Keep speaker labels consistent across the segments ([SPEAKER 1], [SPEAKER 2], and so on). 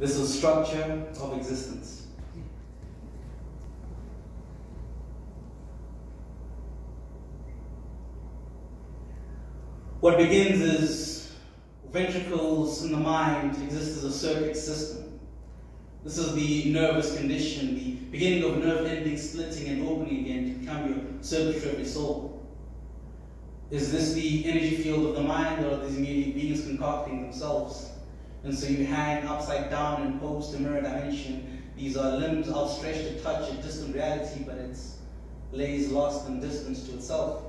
[SPEAKER 1] This is structure of existence. What begins as ventricles in the mind exist as a circuit system. This is the nervous condition, the beginning of nerve endings splitting and opening again to become your circuitry of your soul. Is this the energy field of the mind, or are these merely beings concocting themselves? And so you hang upside down and pose to mirror dimension. These are limbs outstretched to touch a distant reality, but it lays lost in distance to itself.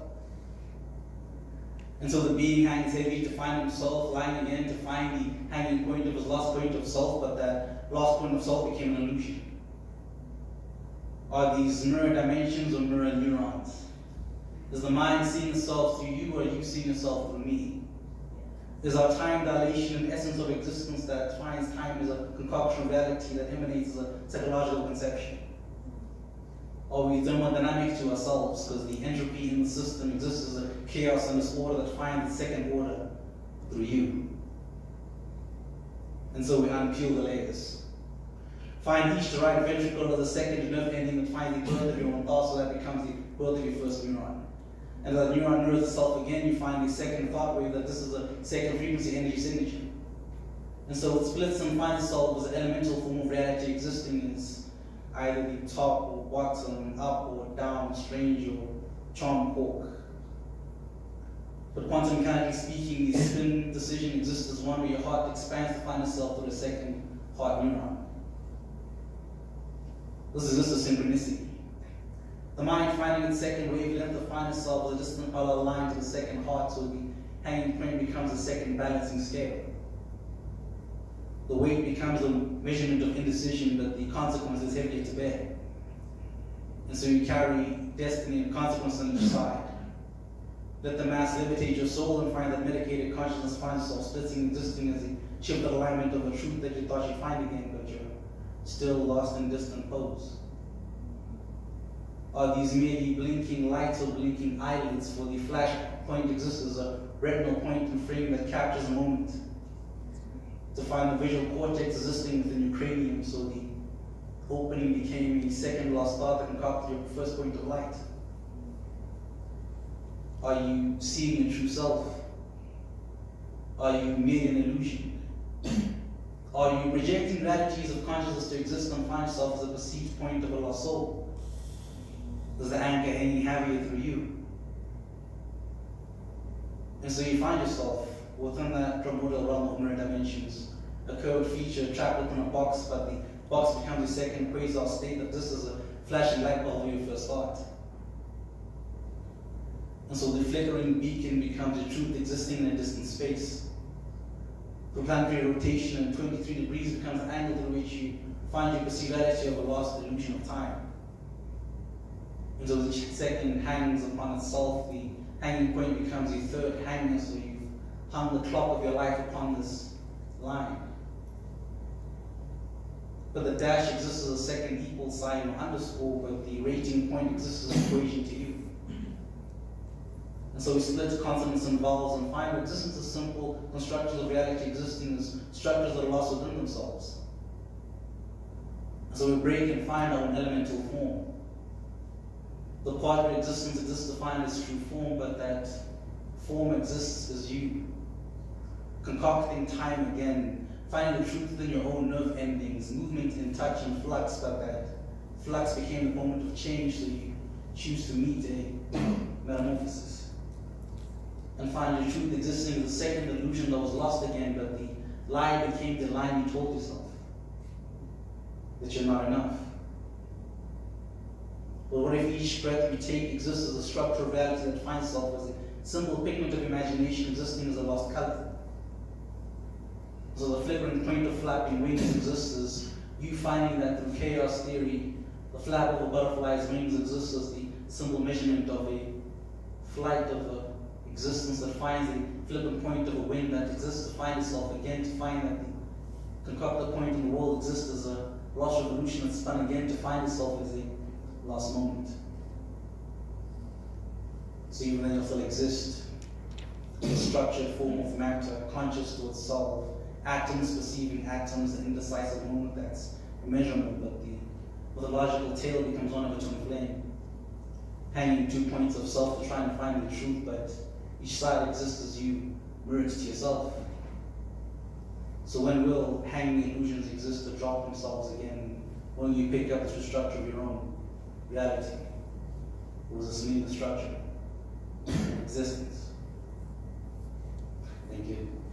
[SPEAKER 1] And so the being hangs heavy to find himself, lying again to find the hanging point of his lost point of self, but that lost point of self became an illusion. Are these mirror dimensions or mirror neurons? Is the mind seeing itself through you, or are you seeing yourself through me? Is our time dilation an essence of existence that finds time as a concoction of reality that emanates as a psychological conception? Are we thermodynamic to ourselves because the entropy in the system exists as a chaos and disorder that finds its second order through you? And so we unpeel the layers. Find each derived ventricle as a second nerve ending that finds the birth of your own thought, so that becomes the birth of your first neuron. And as that neuron mirrors itself again, you find the second thought wave that this is a second frequency energy signature. And so it splits and finds itself as an elemental form of reality existing as either the top or bottom, up or down, strange or charm cork. But quantum mechanically speaking, the spin decision exists as one where your heart expands to find itself through a second heart neuron. This is just a synchronicity. The mind finding its second wavelength to find itself as a distant parallel line to the second heart, so the hanging point becomes a second balancing scale. The weight becomes a measurement of indecision, but the consequence is heavier to bear. And so you carry destiny and consequence on each side. Let the mass levitate your soul and find that medicated consciousness finds itself splitting, existing as a shifted alignment of a truth that you thought you'd find again, but you're still lost in distant pose. Are these merely blinking lights or blinking eyelids, for the flash point exists as a retinal point and frame that captures a moment? To find the visual cortex existing within your cranium, so the opening became a second lost thought that concocted your first point of light. Are you seeing your true self? Are you merely an illusion? Are you projecting realities of consciousness to exist and find yourself as a perceived point of a lost soul? Is the anchor hanging heavier through you? And so you find yourself within that primordial realm of mirror dimensions, a curved feature trapped within a box, but the box becomes a second quasar state that this is a flashing light bulb of your first thought. And so the flickering beacon becomes a truth existing in a distant space. The planetary rotation at 23 degrees becomes the angle through which you find your perceived reality of a lost illusion of time. And so each second hangs upon itself, the hanging point becomes a third hanger, so you've hung the clock of your life upon this line. But the dash exists as a second equal sign or underscore, but the rating point exists as an equation to you. And so we split consonants and vowels and find existence as simple and structures of reality existing as structures that are lost within themselves. And so we break and find our own elemental form. The part where existence exists defined as true form, but that form exists as you. Concocting time again, finding the truth within your own nerve endings, movement in touch and flux, but that flux became the moment of change, so you choose to meet a metamorphosis. And find the truth existing as a second illusion that was lost again, but the lie became the lie you told yourself, that you're not enough. But what if each breath you take exists as a structure of reality that finds itself as a simple pigment of imagination existing as a lost color? So the flickering point of flapping wings exists as you finding that through chaos theory, the flap of a butterfly's wings exists as the simple measurement of a flight of a existence that finds the flippant point of a wind that exists to find itself again, to find that the concocted point in the world exists as a lost revolution that spun again to find itself as a lost moment. So even then you'll still exist in a structured form of matter, conscious to itself, atoms perceiving atoms, an indecisive moment that's immeasurable, but the logical tale becomes one of a twin flame, hanging 2 points of self to try and find the truth, but each side exists as you merge to yourself. So when will hanging illusions exist to drop themselves again? When you pick up the true structure of your own reality? Or was this mean the structure? Existence. Thank you.